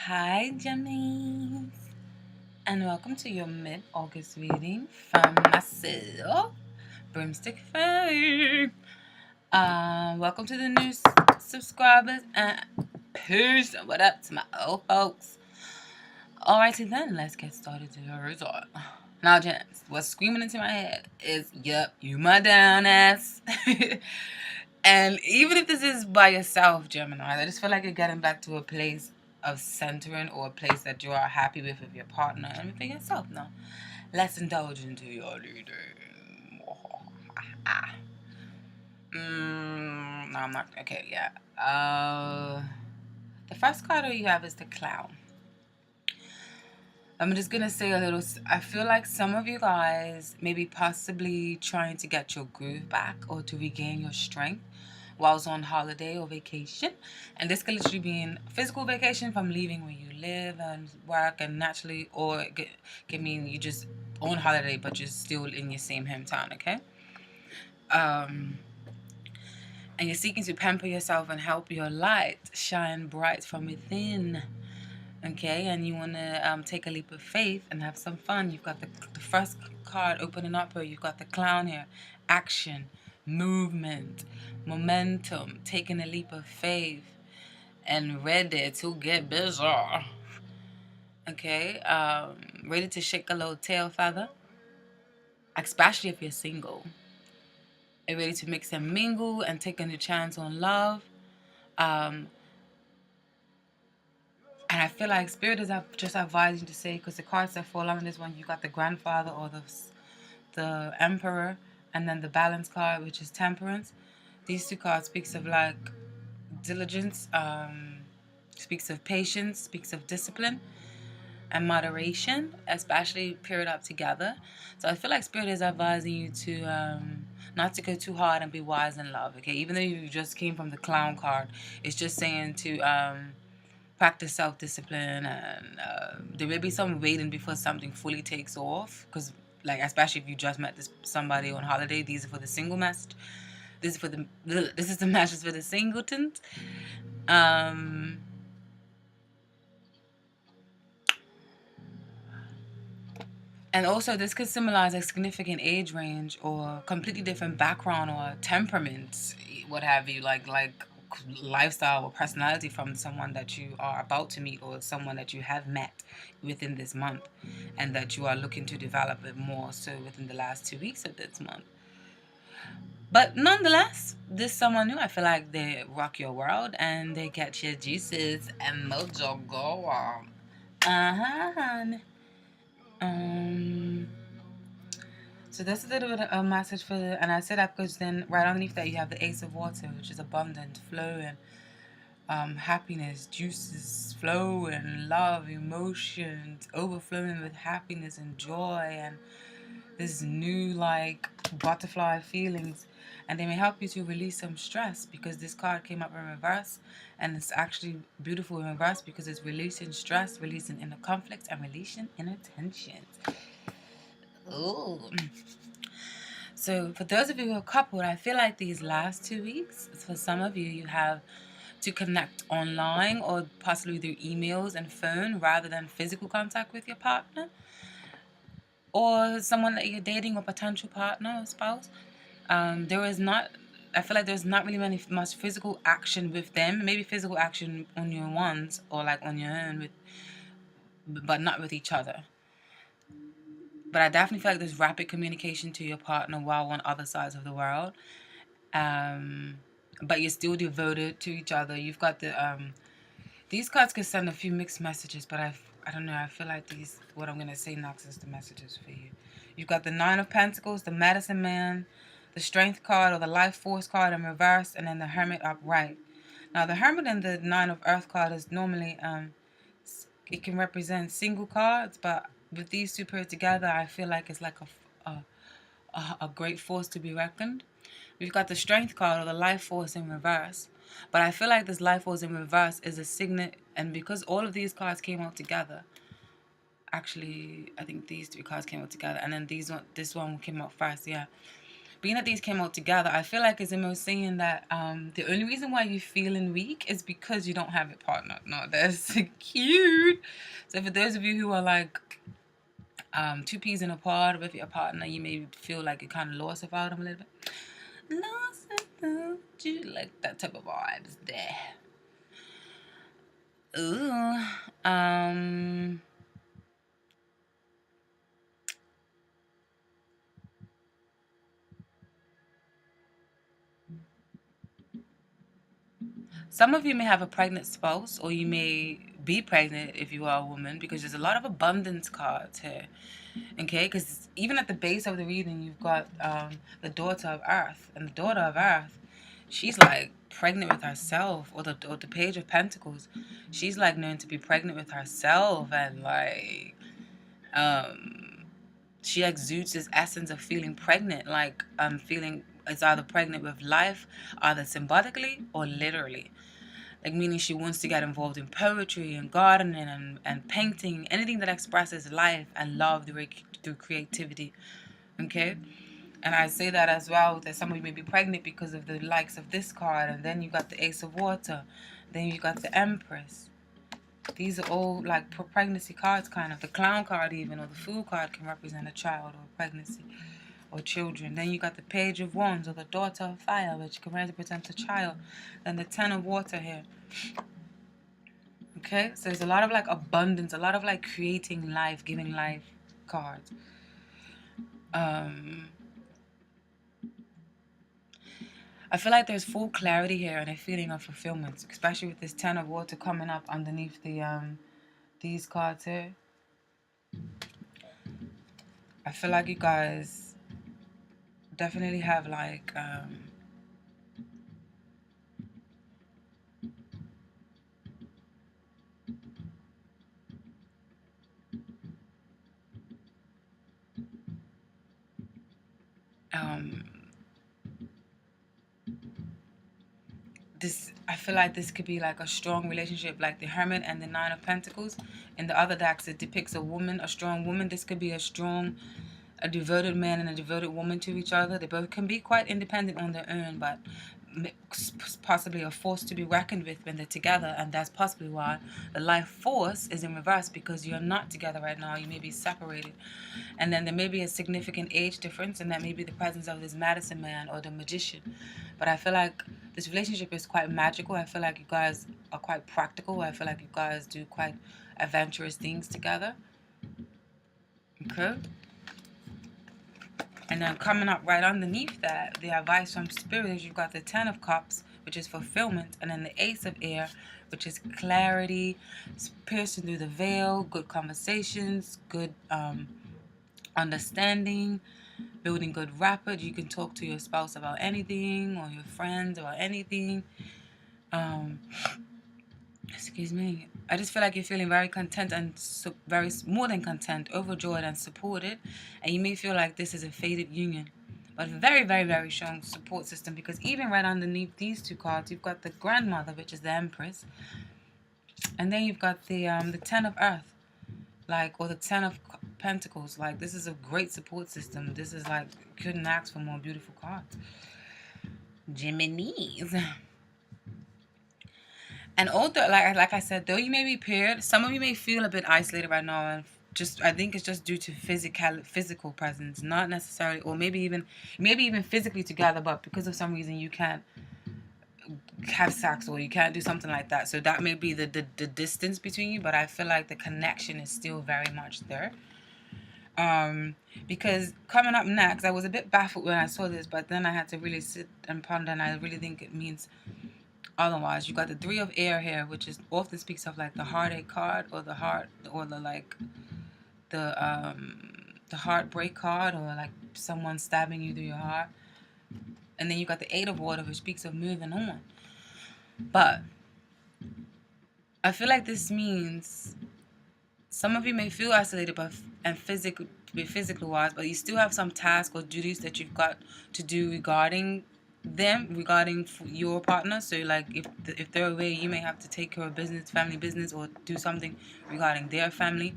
Hi, Gemini, and welcome to your mid-August reading from myself, BroomstickFairy. Welcome to the new subscribers and peace. What up to my old folks? Alrighty then, let's get started to the result. Now, gents, what's screaming into my head is, "Yep, you my down ass." And even if this is by yourself, Gemini, I just feel like you're getting back to a place of centering or a place that you are happy with your partner and within yourself. Now, let's indulge into your reading. No, I'm not. Okay, yeah. The first card you have is the Clown. I'm just gonna say a little. I feel like some of you guys maybe possibly trying to get your groove back or to regain your strength whilst on holiday or vacation, and this could literally be in physical vacation from leaving where you live and work and naturally, or it could mean you just on holiday but you're still in your same hometown. Okay. And you're seeking to pamper yourself and help your light shine bright from within. Okay, and you want to take a leap of faith and have some fun. You've got the first card opening up here. You've got the Clown here. Action, movement, momentum, taking a leap of faith, and ready to get busy. Okay, ready to shake a little tail feather, especially if you're single. And ready to mix and mingle and take a new chance on love. And I feel like Spirit is just advising to say, because the cards that fall on this one, you got the Grandfather or the Emperor, and then the Balance card, which is Temperance. These two cards speaks of like diligence, speaks of patience, speaks of discipline and moderation, especially paired up together. So I feel like Spirit is advising you to not to go too hard and be wise in love. Okay, even though you just came from the Clown card, it's just saying to practice self-discipline, and there may be some waiting before something fully takes off, because like especially if you just met somebody on holiday. These are for the single message. This is the message for the singletons. And also this could symbolize a significant age range or completely different background or temperament, what have you, like lifestyle or personality from someone that you are about to meet or someone that you have met within this month, and that you are looking to develop it more so within the last 2 weeks of this month. But nonetheless, this someone new, I feel like they rock your world and they get your juices and mojo go on. So that's a little bit of a message for and I said that because then right underneath that you have the Ace of Water, which is abundant, flow, and happiness, juices flow, and love, emotions, overflowing with happiness and joy, and this new like butterfly feelings. And they may help you to release some stress, because this card came up in reverse, and it's actually beautiful in reverse because it's releasing stress, releasing inner conflict, and releasing inner tensions. Ooh. So for those of you who are coupled, I feel like these last 2 weeks, for some of you, you have to connect online or possibly through emails and phone rather than physical contact with your partner or someone that you're dating or potential partner or spouse. I feel like there's not really much physical action with them. Maybe physical action on your ones or like on your own, but not with each other. But I definitely feel like there's rapid communication to your partner while on other sides of the world. But you're still devoted to each other. You've got these cards can send a few mixed messages, but I don't know. I feel like what I'm going to say next is the messages for you. You've got the Nine of Pentacles, the Medicine Man, the Strength card or the Life Force card in reverse, and then the Hermit upright. Now, the Hermit and the Nine of Earth card is normally, it can represent single cards, but with these two paired together, I feel like it's like a great force to be reckoned. We've got the Strength card or the Life Force in reverse. But I feel like this Life Force in reverse is a signet, and because all of these cards came out together, actually, I think these three cards came out together, and then this one came out first, yeah. being that these came out together, I feel like it's almost saying that the only reason why you're feeling weak is because you don't have a partner. No, that's cute. So for those of you who are like two peas in a pod with your partner, you may feel like you kind of lost without them a little bit. Lost without you, like that type of vibes there. Ooh, some of you may have a pregnant spouse, or you may be pregnant if you are a woman, because there's a lot of abundance cards here. Okay, because even at the base of the reading, you've got the daughter of Earth, and the daughter of Earth, she's like pregnant with herself, or the Page of Pentacles, she's like known to be pregnant with herself, and like she exudes this essence of feeling pregnant, like feeling it's either pregnant with life, either symbolically or literally. Like meaning she wants to get involved in poetry and gardening and painting, anything that expresses life and love through creativity. Okay? And I say that as well, that some of you may be pregnant because of the likes of this card, and then you got the Ace of Water, then you got the Empress. These are all like pregnancy cards, kind of. The Clown card even, or the Fool card can represent a child or pregnancy or children. Then you got the Page of Wands, or the Daughter of Fire, which can represent a child. Then the Ten of Water here. Okay, so there's a lot of like abundance, a lot of like creating life, giving life cards. I feel like there's full clarity here and a feeling of fulfillment, especially with this Ten of Water coming up underneath the these cards here. I feel like you guys definitely have like this, I feel like this could be like a strong relationship, like the Hermit and the Nine of Pentacles. In the other decks, it depicts a woman, a strong woman. This could be a devoted man and a devoted woman to each other. They both can be quite independent on their own, but possibly a force to be reckoned with when they're together. And that's possibly why the life force is in reverse, because you're not together right now. You may be separated. And then there may be a significant age difference, and that may be the presence of this medicine man or the magician. But I feel like this relationship is quite magical. I feel like you guys are quite practical. I feel like you guys do quite adventurous things together. Okay? And then coming up right underneath that, the advice from Spirit is you've got the Ten of Cups, which is fulfillment, and then the Ace of Air, which is clarity, piercing through the veil, good conversations, good understanding, building good rapport. You can talk to your spouse about anything, or your friends about anything. Excuse me. I just feel like you're feeling very content and very more than content, overjoyed and supported. And you may feel like this is a fated union, but very, very, very strong support system, because even right underneath these two cards, you've got the Grandmother, which is the Empress, and then you've got the Ten of Earth, like, or the Ten of Pentacles. Like, this is a great support system. This is like, couldn't ask for more beautiful cards. Gemini's. And although, like I said, though you may be paired, some of you may feel a bit isolated right now, and I think it's just due to physical presence, not necessarily, or maybe even physically together, but because of some reason you can't have sex or you can't do something like that. So that may be the distance between you, but I feel like the connection is still very much there. Because coming up next, I was a bit baffled when I saw this, but then I had to really sit and ponder, and I really think it means otherwise. You got the Three of Air here, which is often speaks of like the heartache card, or the heart, or the like the heartbreak card, or like someone stabbing you through your heart. And then you got the Eight of Water, which speaks of moving on. But I feel like this means some of you may feel isolated, and physically wise, but you still have some tasks or duties that you've got to do regarding your partner. So like if they're away, you may have to take care of business, family business, or do something regarding their family.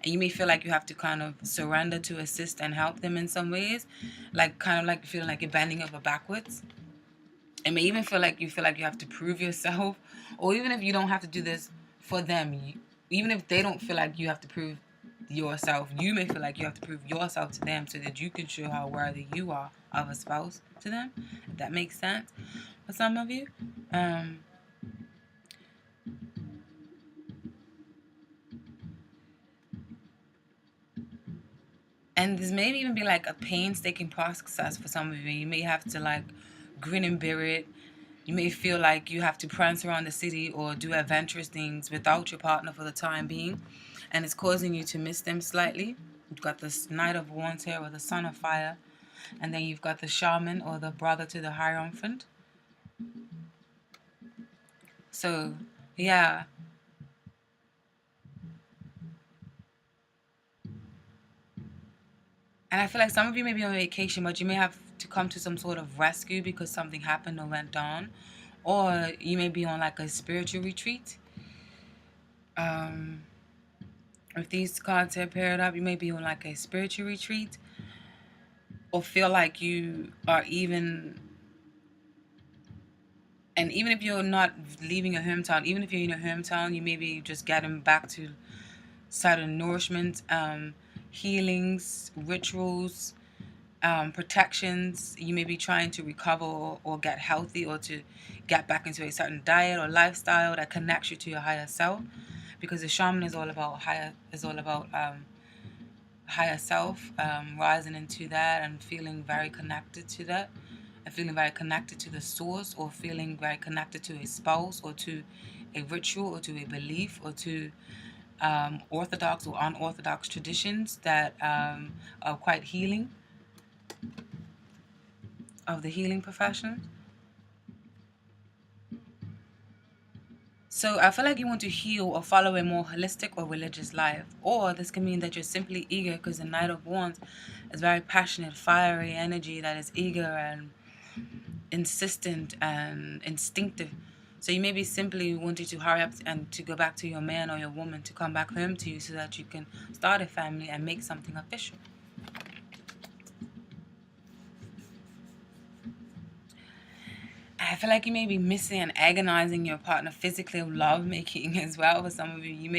And you may feel like you have to kind of surrender to assist and help them in some ways, like kind of like feeling like you're bending over backwards. It may even feel like you have to prove yourself, or even if you don't have to do this for them, even if they don't feel like you have to prove yourself, you may feel like you have to prove yourself to them so that you can show how worthy you are of a spouse to them. If that makes sense for some of you. And this may even be like a painstaking process for some of you. You may have to like grin and bear it. You may feel like you have to prance around the city or do adventurous things without your partner for the time being. And it's causing you to miss them slightly. You've got this Knight of Wands here with the Son of Fire. And then you've got the Shaman or the brother to the Hierophant. So, yeah. And I feel like some of you may be on vacation, but you may have to come to some sort of rescue because something happened or went down. Or you may be on like a spiritual retreat. If these cards are paired up, you may be on like a spiritual retreat. Or feel like you are even... And even if you're not leaving your hometown, even if you're in your hometown, you may be just getting back to certain nourishment, healings, rituals, protections. You may be trying to recover or get healthy, or to get back into a certain diet or lifestyle that connects you to your higher self, because the shaman is all about higher self, rising into that and feeling very connected to that, and feeling very connected to the source, or feeling very connected to a spouse, or to a ritual, or to a belief, or to orthodox or unorthodox traditions that are quite healing, of the healing profession. So I feel like you want to heal or follow a more holistic or religious life. Or this can mean that you're simply eager, because the Knight of Wands is very passionate, fiery energy that is eager and insistent and instinctive. So you may be simply wanting to hurry up and to go back to your man or your woman, to come back home to you so that you can start a family and make something official. I feel like you may be missing and agonizing your partner physically, love making as well. For some of you, it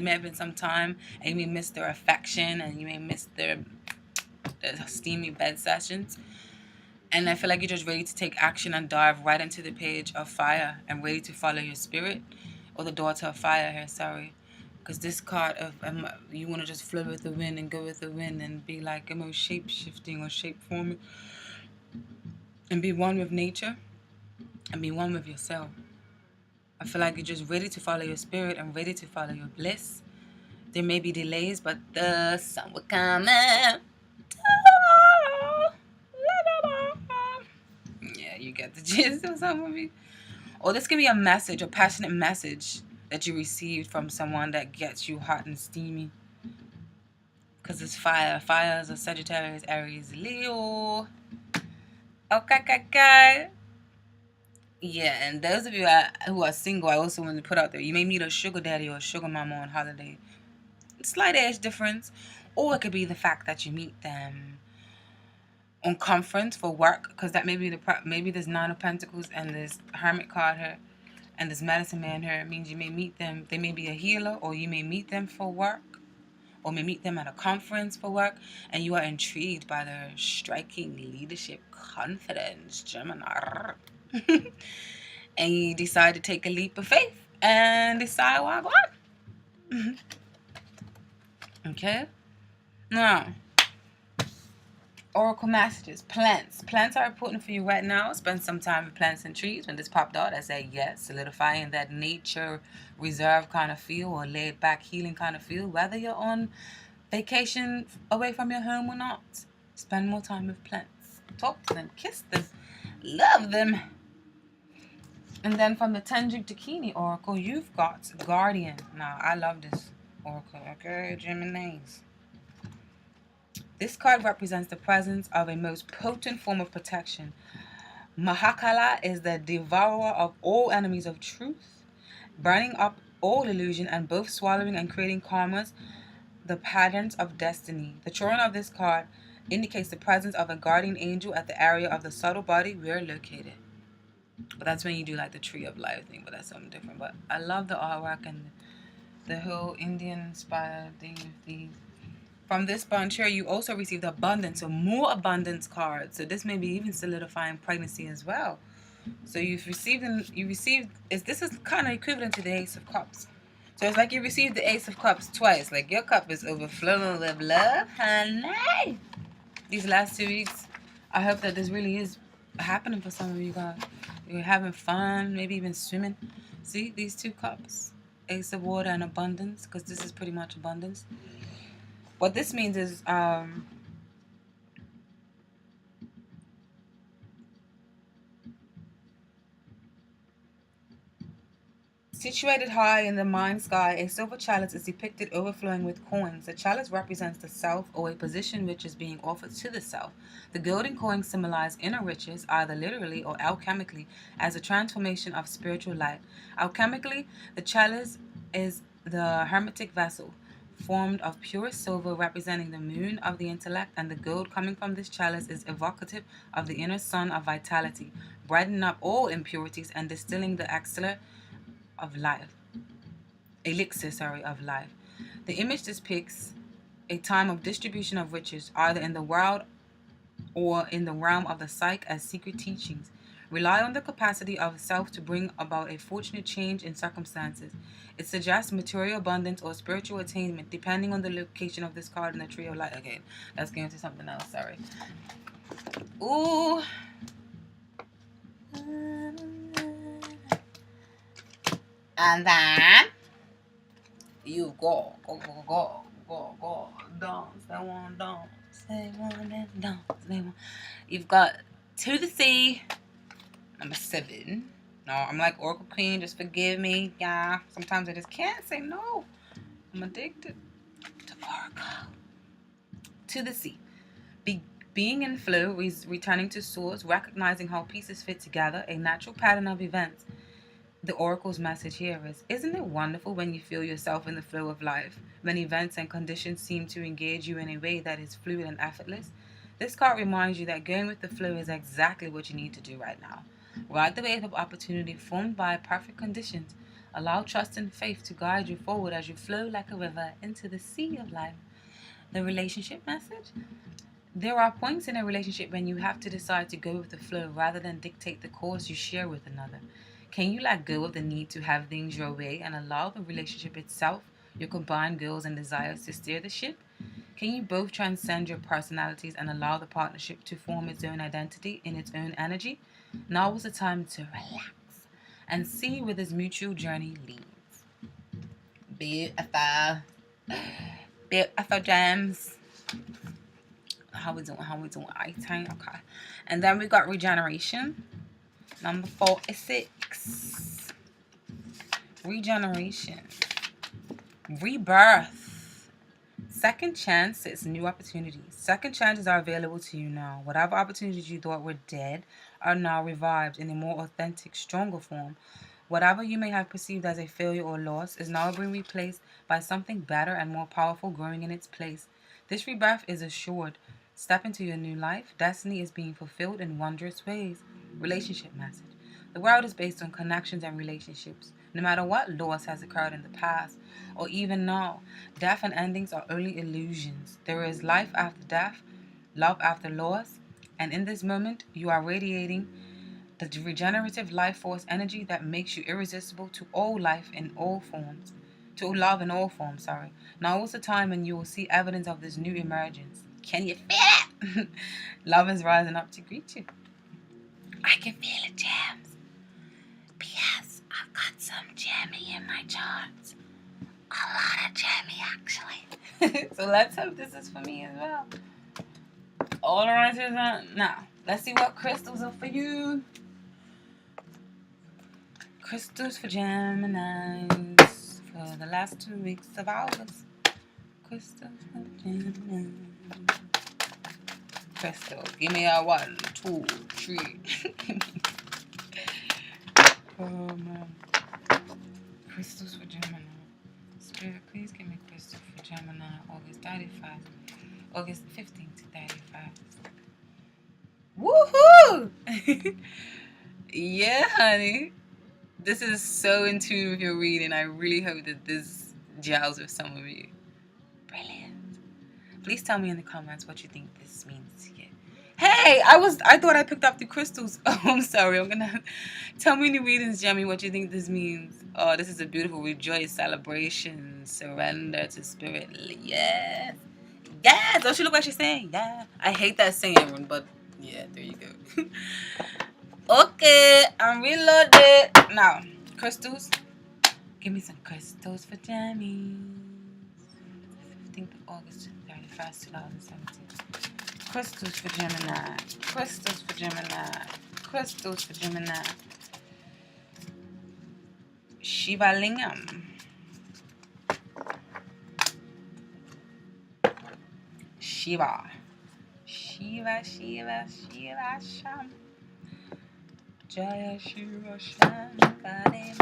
may have been some time, and you may miss their affection, and you may miss their steamy bed sessions. And I feel like you're just ready to take action and dive right into the page of fire and ready to follow your spirit, or the daughter of fire here, sorry. Because this card of you want to just flow with the wind and go with the wind and be like shape-shifting or shape-forming and be one with nature and be one with yourself. I feel like you're just ready to follow your spirit and ready to follow your bliss. There may be delays, but the sun will come in. Yeah, you get the gist of some of you. Or this can be a message, a passionate message that you received from someone that gets you hot and steamy. Because it's fire. Fire is a Sagittarius, Aries, Leo. Okay. Yeah, and those of you who are single, I also want to put out there, you may meet a sugar daddy or a sugar mama on holiday. Slight age difference. Or it could be the fact that you meet them on conference for work, because that may be maybe there's Nine of Pentacles and there's Hermit card here and this Medicine Man here. It means you may meet them. They may be a healer, or you may meet them for work, or may meet them at a conference for work, and you are intrigued by their striking leadership confidence, Gemini. And you decide to take a leap of faith and decide why go on. Okay? Now, Oracle messages. Plants. Plants are important for you right now. Spend some time with plants and trees. When this popped out, I said yes. Solidifying that nature reserve kind of feel, or laid back healing kind of feel. Whether you're on vacation away from your home or not, spend more time with plants. Talk to them. Kiss them. Love them. And then from the Tendrik Dakini Oracle, you've got Guardian. Now, I love this Oracle. Okay, Geminis. This card represents the presence of a most potent form of protection. Mahakala is the devourer of all enemies of truth, burning up all illusion and both swallowing and creating karmas the patterns of destiny. The drawing of this card indicates the presence of a guardian angel at the area of the subtle body we're located. But that's when you do like the tree of life thing, but that's something different. But I love the artwork and the whole Indian inspired thing with these. From this bunch here, you also received abundance, so more abundance cards. So this may be even solidifying pregnancy as well. So this is kind of equivalent to the Ace of Cups. So it's like you received the Ace of Cups twice. Like your cup is overflowing with love, honey. These last 2 weeks, I hope that this really is happening for some of you guys. You're having fun, maybe even swimming. See, these 2 cups. Ace of Water and abundance, because this is pretty much abundance. What this means is situated high in the mind sky, a silver chalice is depicted overflowing with coins. The chalice represents the self, or a position which is being offered to the self. The golden coins symbolize inner riches, either literally or alchemically, as a transformation of spiritual light. Alchemically, the chalice is the hermetic vessel, formed of purest silver, representing the moon of the intellect, and the gold coming from this chalice is evocative of the inner sun of vitality, brightening up all impurities and distilling the elixir of life. The image depicts a time of distribution of riches, either in the world or in the realm of the psyche, as secret teachings rely on the capacity of self to bring about a fortunate change in circumstances. It suggests material abundance or spiritual attainment, depending on the location of this card in the tree of light. Okay, let's get into something else. Sorry. Ooh. And then you go, dance. They want dance. They want dance. They want. You've got To the Sea, number 7. No, I'm like Oracle Queen. Just forgive me. Yeah, sometimes I just can't say no. I'm addicted to Oracle. To the Sea. Being in flow, returning to source, recognizing how pieces fit together, a natural pattern of events. The Oracle's message here is, isn't it wonderful when you feel yourself in the flow of life, when events and conditions seem to engage you in a way that is fluid and effortless? This card reminds you that going with the flow is exactly what you need to do right now. Ride the wave of opportunity formed by perfect conditions. Allow trust and faith to guide you forward as you flow like a river into the sea of life. The relationship message? There are points in a relationship when you have to decide to go with the flow rather than dictate the course you share with another. Can you let go of the need to have things your way and allow the relationship itself, your combined goals and desires, to steer the ship? Can you both transcend your personalities and allow the partnership to form its own identity in its own energy? Now is the time to relax and see where this mutual journey leads. Beautiful. Beautiful gems. How we doing? 18. Okay. And then we got regeneration. Number 46. Regeneration. Rebirth. Second chances, new opportunities. Second chances are available to you now. Whatever opportunities you thought were dead are now revived in a more authentic, stronger form. Whatever you may have perceived as a failure or loss is now being replaced by something better and more powerful growing in its place. This rebirth is assured. Step into your new life. Destiny is being fulfilled in wondrous ways. Relationship message. The world is based on connections and relationships. No matter what loss has occurred in the past, or even now, death and endings are only illusions. There is life after death, love after loss, and in this moment, you are radiating the regenerative life force energy that makes you irresistible to all life in all forms. To love in all forms, sorry. Now is the time when you will see evidence of this new emergence. Can you feel it? Love is rising up to greet you. I can feel it, gems. P.S. I've got some jammy in my charts. A lot of jammy, actually. So let's hope this is for me as well. All the answers are now. Let's see what crystals are for you. Crystals for Geminis for the last 2 weeks of August. Crystals for Geminis. Crystal, give me a 1, 2, 3. Crystals for Gemini. Spirit, please give me crystal for Gemini, August 35. August 15th to 31st. Woohoo! Yeah, honey. This is so in tune with your reading. I really hope that this gels with some of you. Brilliant. Please tell me in the comments what you think this means to you. Hey, I thought I picked up the crystals. Oh, I'm sorry. I'm gonna tell me in the readings, Gemmy, what you think this means. Oh, this is a beautiful rejoice, celebration, surrender to spirit. Yes. Yes. Don't you look like she's saying? Yeah. I hate that saying, but yeah, there you go. Okay, I'm reloaded. Now, crystals. Give me some crystals for Jammies. 15th of August to 31st, 2017. Crystals for Gemini. Crystals for Gemini. Crystals for Gemini. Shiva Lingam. Shiva. Shiva, Shiva, Shiva, Sham. Jaya Shiva Shankari.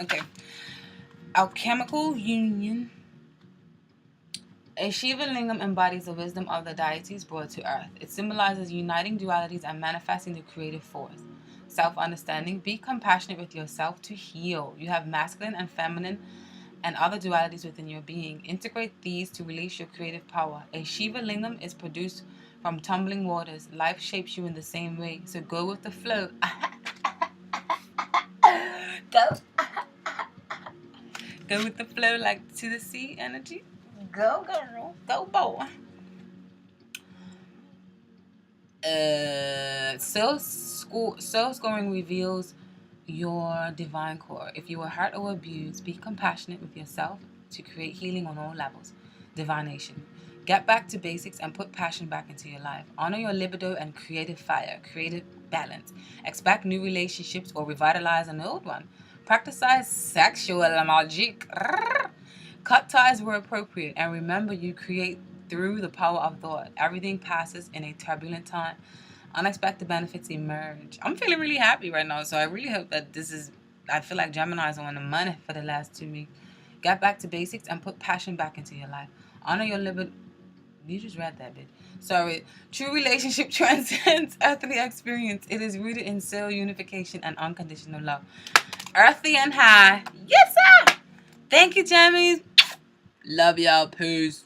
Okay. Alchemical union. A Shiva Lingam embodies the wisdom of the deities brought to earth. It symbolizes uniting dualities and manifesting the creative force. Self-understanding. Be compassionate with yourself to heal. You have masculine and feminine and other dualities within your being. Integrate these to release your creative power. A Shiva Lingam is produced from tumbling waters. Life shapes you in the same way, so go with the flow. Go. Go with the flow like to the sea energy. Go, girl. Go, boy. Soul scoring reveals your divine core. If you were hurt or abused, be compassionate with yourself to create healing on all levels. Divination. Get back to basics and put passion back into your life. Honor your libido and creative fire, creative balance. Expect new relationships or revitalize an old one. Practice sexual magic. Cut ties where appropriate, and remember you create through the power of thought. Everything passes in a turbulent time. Unexpected benefits emerge. I'm feeling really happy right now, so I really hope that I feel like Gemini's on the money for the last 2 weeks. Get back to basics and put passion back into your life. Honor your libido. You just read that bit. Sorry. True relationship transcends earthly experience. It is rooted in soul unification and unconditional love. Earthy and high. Yes, sir. Thank you, Jammies. Love y'all. Peace.